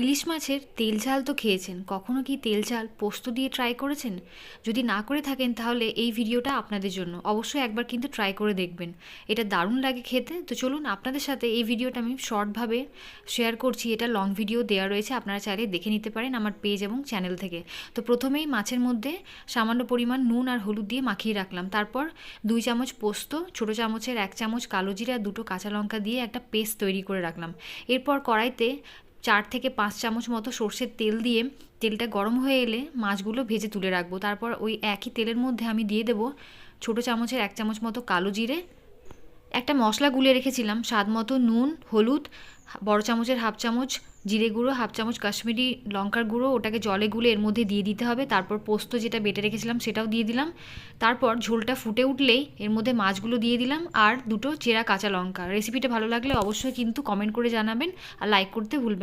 ইলিশ মাছের তেল ঝাল তো খেয়েছেন, কখনো কি তেল ঝাল পোস্ত দিয়ে ট্রাই করেছেন? যদি না করে থাকেন তাহলে এই ভিডিওটা আপনাদের জন্য। অবশ্যই একবার কিন্তু ট্রাই করে দেখবেন, এটা দারুণ লাগে খেতে। তো চলুন আপনাদের সাথে এই ভিডিওটা আমি শর্টভাবে শেয়ার করছি। এটা লং ভিডিও দেওয়া রয়েছে, আপনারা চাইলে দেখে নিতে পারেন আমার পেজ এবং চ্যানেল থেকে। তো প্রথমেই মাছের মধ্যে সামান্য পরিমাণ নুন আর হলুদ দিয়ে মাখিয়ে রাখলাম। তারপর 2 চামচ পোস্ত, ছোটো চামচের 1 চামচ কালো জিরা আর 2টো কাঁচা লঙ্কা দিয়ে একটা পেস্ট তৈরি করে রাখলাম। এরপর কড়াইতে 4 থেকে 5 চামচ মতো সর্ষের তেল দিয়ে তেলটা গরম হয়ে এলে মাছগুলো ভেজে তুলে রাখবো। তারপর ওই একই তেলের মধ্যে আমি দিয়ে দেবো ছোটো চামচের 1 চামচ মতো কালো জিরে, একটা মশলা গুলিয়ে রেখেছিলাম স্বাদ মতো নুন, হলুদ, বড় চামচের হাফ চামচ জিরে গুঁড়ো, হাফ চামচ কাশ্মীরি লঙ্কার গুঁড়ো, ওটাকে জলে গুলে এর মধ্যে দিয়ে দিতে হবে। তারপর পোস্ত যেটা বেটে রেখেছিলাম সেটাও দিয়ে দিলাম। তারপর ঝোলটা ফুটে উঠলেই এর মধ্যে মাছগুলো দিয়ে দিলাম আর 2টো চেরা কাঁচা লঙ্কা। রেসিপিটা ভালো লাগলে অবশ্যই কিন্তু কমেন্ট করে জানাবেন আর লাইক করতে ভুলবেন না।